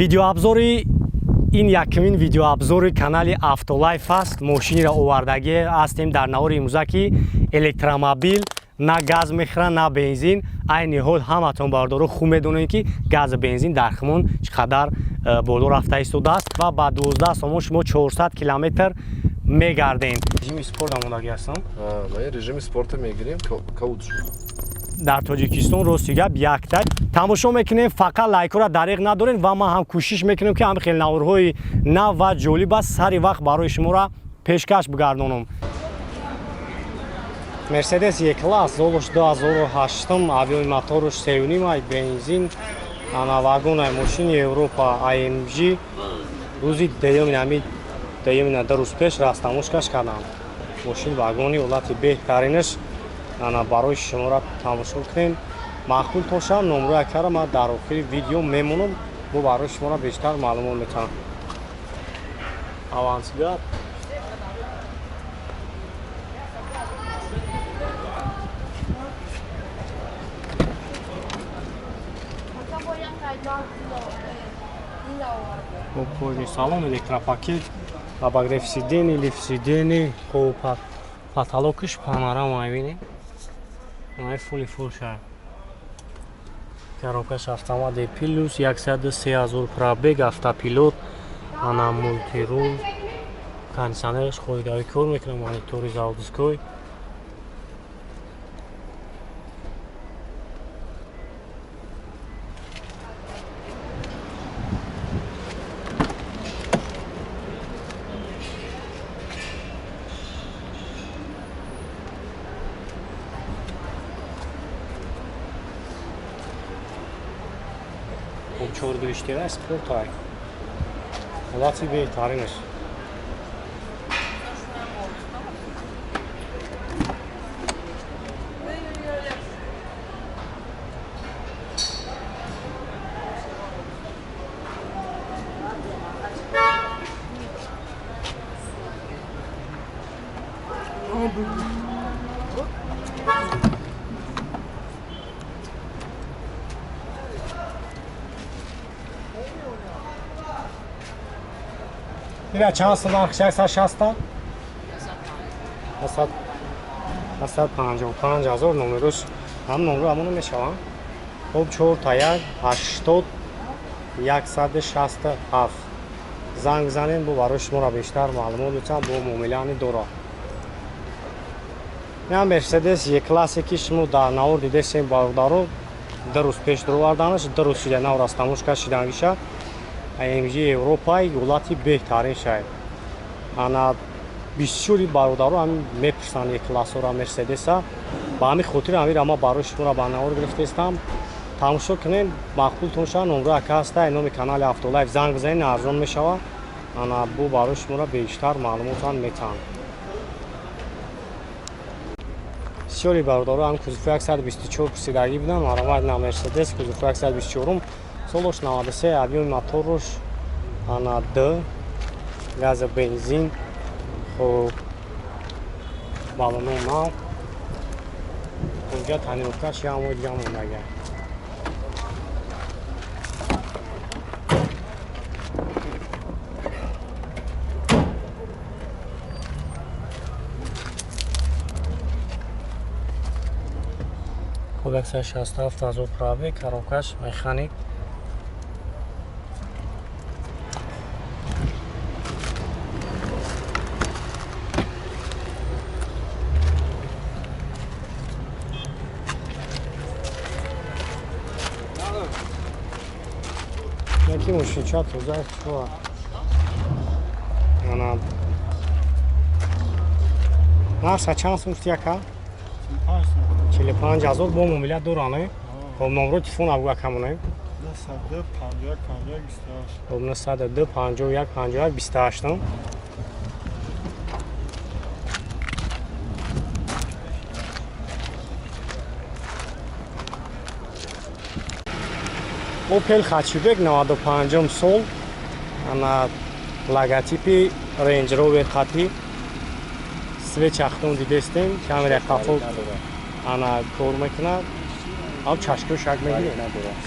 Видеообзори ин якмин видеообзори канали AutoLife аст. Мошинро овардаги ҳастем дар навори имрӯза ки электромобил на газ мехӯрад, на бензин. Айни ҳол ҳаматон бардоро хуб медонем ки газу бензин дар хумон чӣ қадар боло рафта истодааст ва ба 12 сомон шумо 400 километр мегардем. Режими спорт омодаги ҳастам. Ма режими спорта мегирем кауч. Дар Тоҷикистон рости гап якта тамошо мекунем, фақат лайкора дариқ надорен ва ман ҳам кӯшиш мекунем ки ҳам хеле наворҳои нав ва ҷолиб аст сари вақт барои шуморо пешкаш бигардонам. Мерседес Е-класс золуш 2008 авиои моторуш 3.5 бензин ана вагонаи мошини Европа AMG рӯзи деюмина 2 рӯз пеш растамошкаш кардам. Мошин вагони ҳолати беҳтаринаш ана барои шуморо тамошо кунем. Махкул тоша номроя кара ма дар охири видео мемонам, бо барои шуморо бештар маълумот метавам. Авансгар салон электропакет, обогрев сидений, лифт сидений, потолокиш панорама мебинем. Фули фурша. Коробкаш автомат плюс 103,000 пробег, автопилот, ана мультирул, кондиционерш хоидави кор мекунам, монитори заводской. Чордвиштера спортай. Ҳолати беҳтаринаш. Ира чанд сост нархиш 160? 155,000 номерош ҳам номро ҳамон мешаванд. Хоб 4 80 167. Занг занем бо барои шуморо бештар маълумот метавам бо муомилаани дора. Ин Мерседес Е-классе ки шумо дар навор дидесем бародаро 2 рӯз пеш дроварданаш, 2 рӯз шида нав растамошка шидангиша. AMG Европаи ҳолати беҳтарин шаҳр. Ана бисёри бародаро ҳамин мепурсанд Е-классора Мерседеса. Ба ҳамин хотир ҳамира ма барои шуморо ба навор гирифтаистам. Тамошо кунем, мақбултон шавад, номро ака ҳаста, номи канали AutoLife занг бизанед, арзон мешавад. Ана бу барои шуморо бештар маълумотан метаҳам. Бисёри бародаро ҳам кузуфи 124 пурсидагӣ буданд, маромад на Мерседес кузуфи 124 солош 93 авиои моторуш ана д газа бензин хоб балоно нав онҷа танировкаш ямои дига мондага. хоб 167,000 пробег, коробкаш механик. Яки мошинча тоза шуа. Ана нарса чанд сум яка? 45,000 бо муомила доране. Хоб номро телефон авга камоне. 902 51 51 28. Opel хачибек 95 сол. Ана логотипи Range Rover хати. свеч ахтон дидестем камера қафо ана кор мекунад ам чашкош як мегирем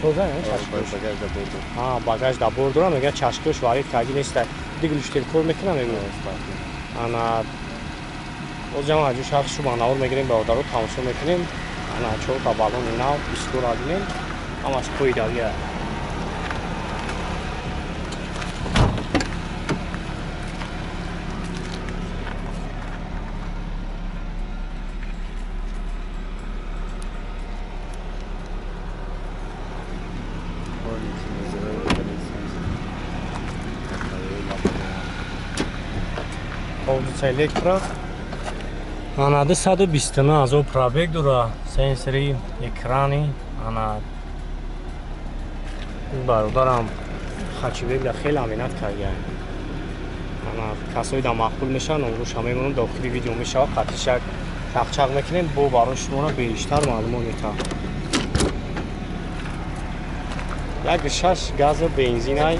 соза я чашкош багаж да бордора мега чашкош варид каги неста диглуштел кор мекунам мегу ана оҷама аҷу шахс шума навор мегирем ба одаро тамошо мекунем ана чорта балон инав истор адинем амаш қоидавия Vectra ана 229,000 пробег дора сенсори экрани ана бародарам хачибега хеле аминат карган ана касои да мақбул мешан онро шамемон дохили видео мешава қатишак чақчақ мекунем бо барои шуморо бештар маълумот метавам як 6 газа бензинай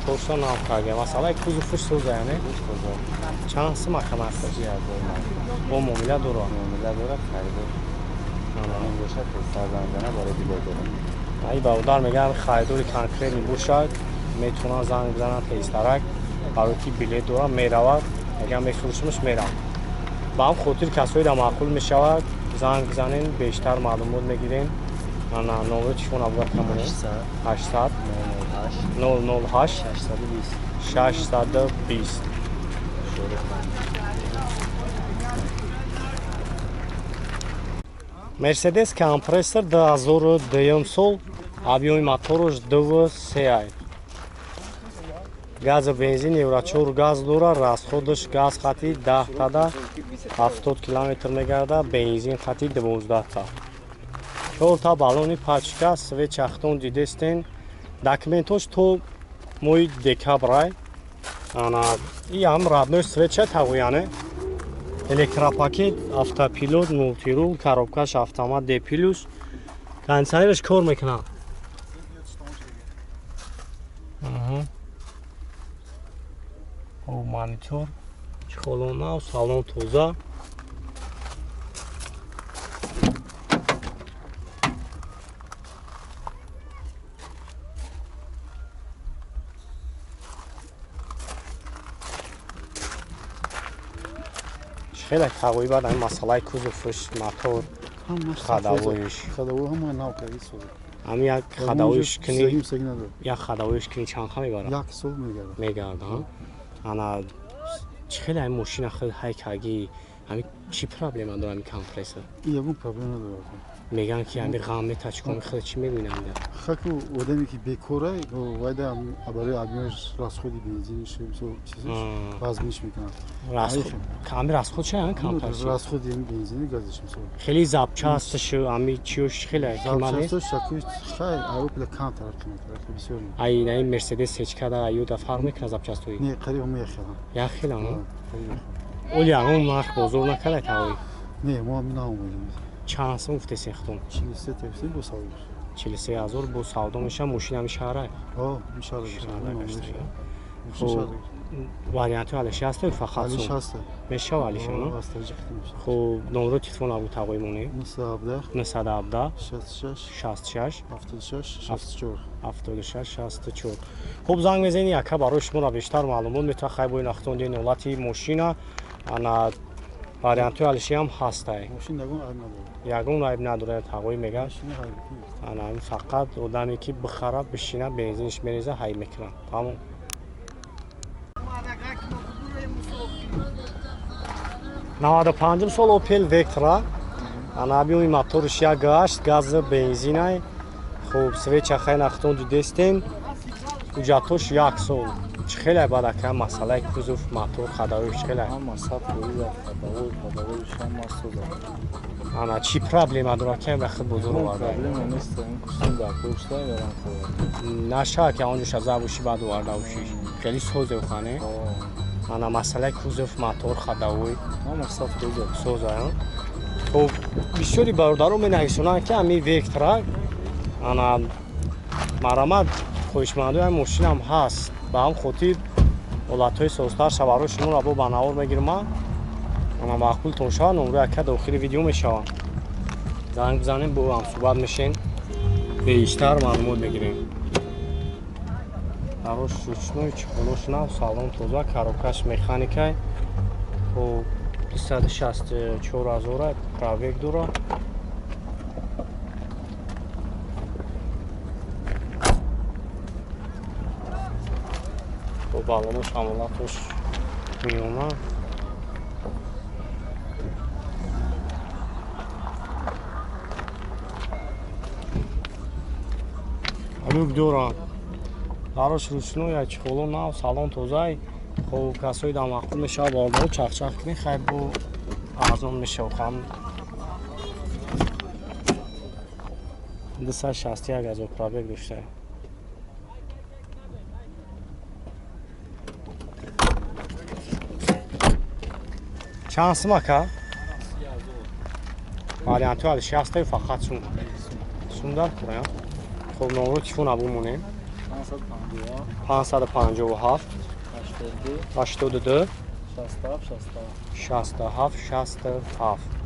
автобуса нав каргем масалаи кузуфуш сӯза яне чанд сум акам аст бо муомила дора ай бародар мегӯям харидори конкретни бошад метавонад занг бизанад тезтарак барои ки билет дора меравад агар мефурӯшимш мерам ба ҳам хотир касое да маъқул мешавад занг бизанем бештар маълумот мегирем ана номери телефона бугакамон 800 008 620 Mercedes компрессор 2002 сол объёми мотораш W124 газа бензин евро 4 газ дора расходаш газ хати 10 тада 70 км мегарда бензин хати 12 та 4 та балони пачка свечахтон дидестен документош то мои декабрай ана и ам родной свеча тагуяне электропакет автопилот мултирул коробкаш автомат D+, кондиционерш кор мекунад монитор чихолона салон тоза خیلی تقوی بعد این مسئله کوزوفش موتور خداویش هم یک خداویش کنی یک خداویش کنی چند خواهی میگرد یک سال میگرد انا خیلی این ماشین خیلی های کاگی همین چی پرابلم داره این کمپرسور یه بون پرابلم نداره میگن که همین غامه تاچکون خیلی چی میبینن خاکو آدمی که بیکاره وایده برای آدمیش راسخودی بنزینش چیزش وزنش میکنه همین راسخود چه همین کمپرسور راسخودی این بنزینی گازش میشه خیلی زبچه‌استش همین چیوش خیلی کماله زبچه‌استش شکوی خیلی اوپل کانتر کنه بسیار این مرسدس هیچ کده ایودا فرق میکنه زبچه‌استوی نه قریب هم یا خیلی اولی اون نرخ بزرگ نکرده تاوی نه ما هم نمی‌دونیم چند سوم گفته سختم 43 تاکسی با ساوی 43,000 با ساودا میشه ماشین هم شهره میشه وریانت علیش هست فقط علیش هست میشه علیش خب نمره تلفن ابو تقویمونه 917 66 74 خب زنگ بزنید یکا برای شما را بیشتر معلومات میتونه با این اختوندین نولاتی ماشینا انا وریانت علیش هم هست ماشین یگون عیب نداره تقوی میگه انا فقط آدمی که بخره بشینه بنزینش میریزه هی میکنه تمام نود و پنجم سال اوپل وکترا انابیوی موتورش یک گشت گاز بنزینه خوب سویچ خیلی نختون دیدستین اجاتوش یک سال خیلی بعد که مسئله کوزوف موتور خداویش خیلی انا چی پرابلم داره که وقت بزرگ وارد نیست این کشتن در پشتای برام نشه که آنجوش از آبوشی بعد وارد آبوشیش خیلی سوزه خانه انا مسئله کوزوف موتور خداوی مسافت سوزه خب بسیاری برادران می‌نویسند که همین وکترا انا مرامت خوشمندی هم ماشین هم هست به هم خاطر حالت‌های سوزتر شبارو شما را با بناور میگیرم ама мақбултон шава номро яка дохили видео мешавам. Занг бизанем бо ҳам суҳбат мешин, бештар маълумот мегирем. Дарош ручной, чехолош нав, салон тоза, коробкаш механикай. Хоб 264 000 пробег дора. Хоб балонош амолатош миёна. Люк дора. Дарош ручной, чехолон нав, салон тоза. Хоб касои дар мақбул мешава болдо чахчах кунӣ хай бу арзон мешава хам 261 000 пробег дошта. Чанд сум ака? варианти али 60 фақат сум дар кура. Хоб номро телефона бумонем 557 82 67 67